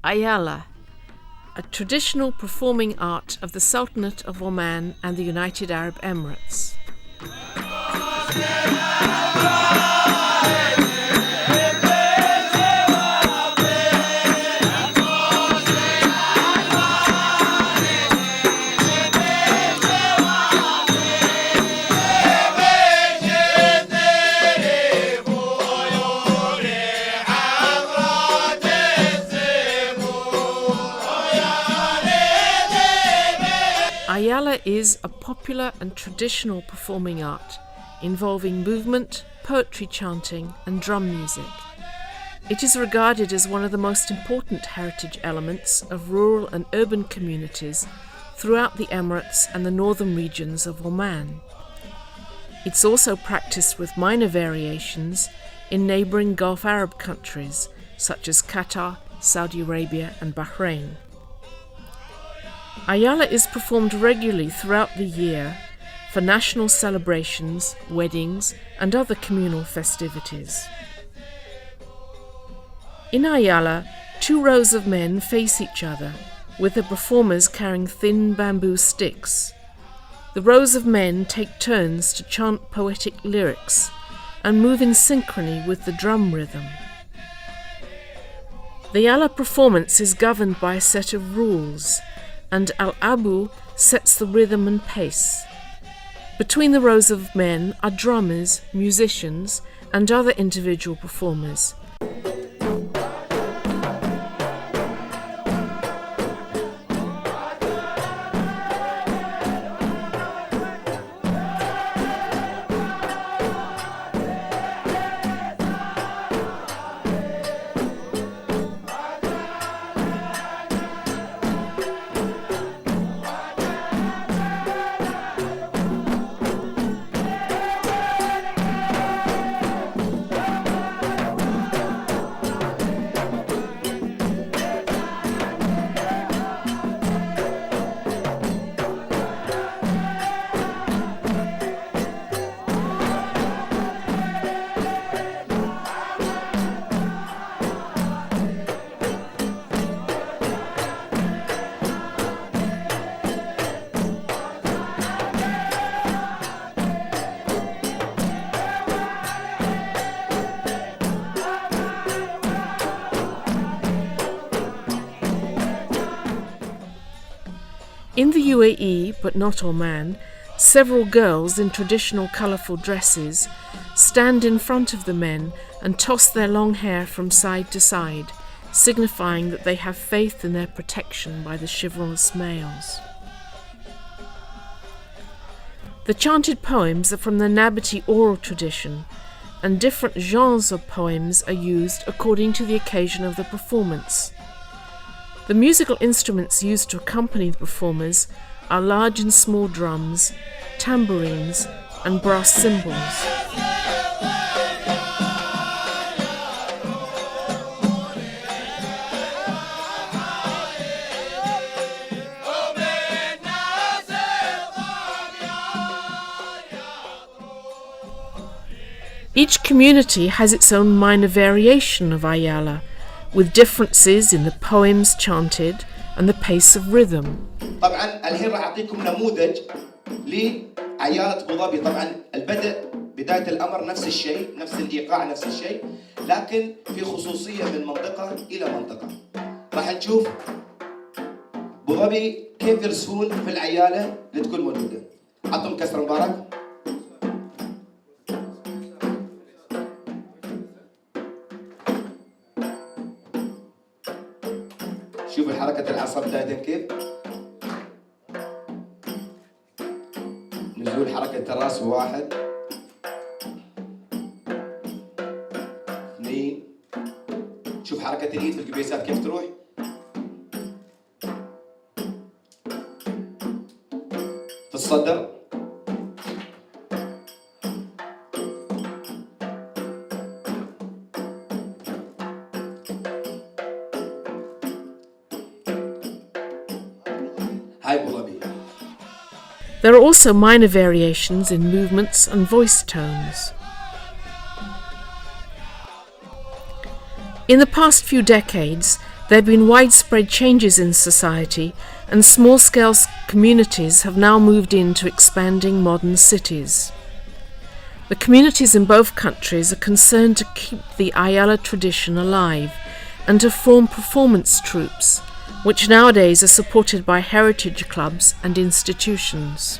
Al-Ayyala, a traditional performing art of the Sultanate of Oman and the United Arab Emirates. Al-Ayyala is a popular and traditional performing art involving movement, poetry chanting and drum music. It is regarded as one of the most important heritage elements of rural and urban communities throughout the Emirates and the northern regions of Oman. It's also practiced with minor variations in neighbouring Gulf Arab countries such as Qatar, Saudi Arabia and Bahrain. Al-Ayyala is performed regularly throughout the year for national celebrations, weddings and other communal festivities. In Al-Ayyala, 2 rows of men face each other, with the performers carrying thin bamboo sticks. The rows of men take turns to chant poetic lyrics and move in synchrony with the drum rhythm. The Al-Ayyala performance is governed by a set of rules, and Al-Abu sets the rhythm and pace. Between the rows of men are drummers, musicians, and other individual performers. In the UAE, but not Oman, several girls in traditional colourful dresses stand in front of the men and toss their long hair from side to side, signifying that they have faith in their protection by the chivalrous males. The chanted poems are from the Nabati oral tradition, and different genres of poems are used according to the occasion of the performance. The musical instruments used to accompany the performers are large and small drums, tambourines, and brass cymbals. Each community has its own minor variation of Al-Ayyala, with differences in the poems chanted and the pace of rhythm. طبعا الحين راح اعطيكم نموذج لعيالة ابو ظبي. طبعا بداية الامر نفس الشيء، نفس الايقاع نفس الشيء، لكن في خصوصية من منطقة الى منطقة. راح نشوف ابو ظبي كيف يرسمون في العيالة اللي تكون موجودة. عطهم كسر مبارك. شوف حركة العصا بداية كيف، نزول حركة الراس 1 2. شوف حركة اليد في القبيسات كيف تروح، في الصدر، There are also minor variations in movements and voice tones. In the past few decades, There have been widespread changes in society, and small-scale communities have now moved into expanding modern cities. The communities in both countries are concerned to keep the Ayyala tradition alive and to form performance troupes, which nowadays are supported by heritage clubs and institutions.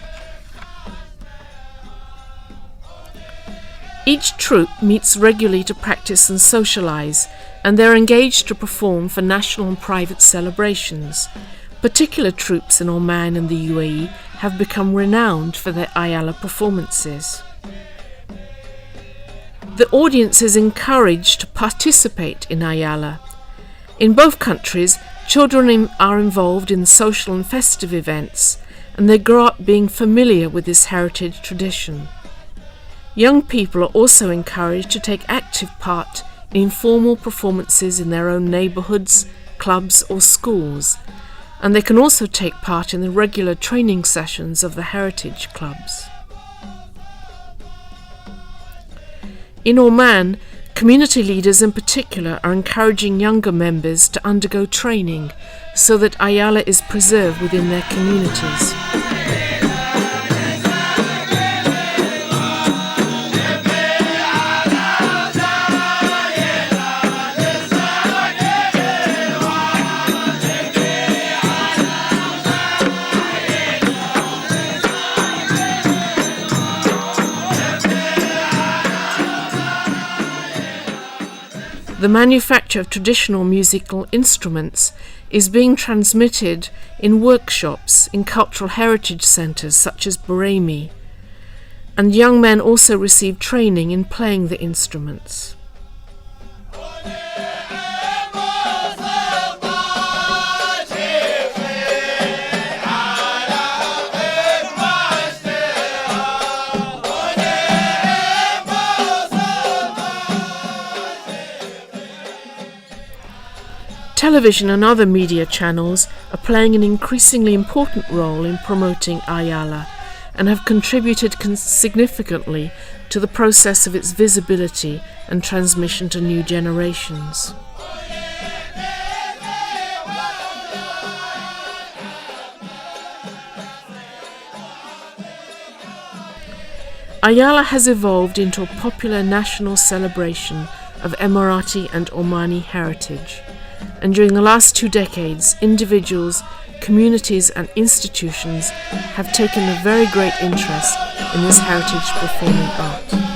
Each troupe meets regularly to practice and socialise, and they're engaged to perform for national and private celebrations. Particular troupes in Oman and the UAE have become renowned for their Ayyala performances. The audience is encouraged to participate in Ayyala. In both countries, children are involved in social and festive events, and they grow up being familiar with this heritage tradition. Young people are also encouraged to take active part in informal performances in their own neighbourhoods, clubs or schools, and they can also take part in the regular training sessions of the heritage clubs. In Oman, community leaders in particular are encouraging younger members to undergo training so that Ayyala is preserved within their communities. The manufacture of traditional musical instruments is being transmitted in workshops in cultural heritage centres such as Buraymi, and young men also receive training in playing the instruments. Television and other media channels are playing an increasingly important role in promoting Ayyala and have contributed significantly to the process of its visibility and transmission to new generations. Ayyala has evolved into a popular national celebration of Emirati and Omani heritage. And during the last 2 decades, individuals, communities and institutions have taken a very great interest in this heritage performing art.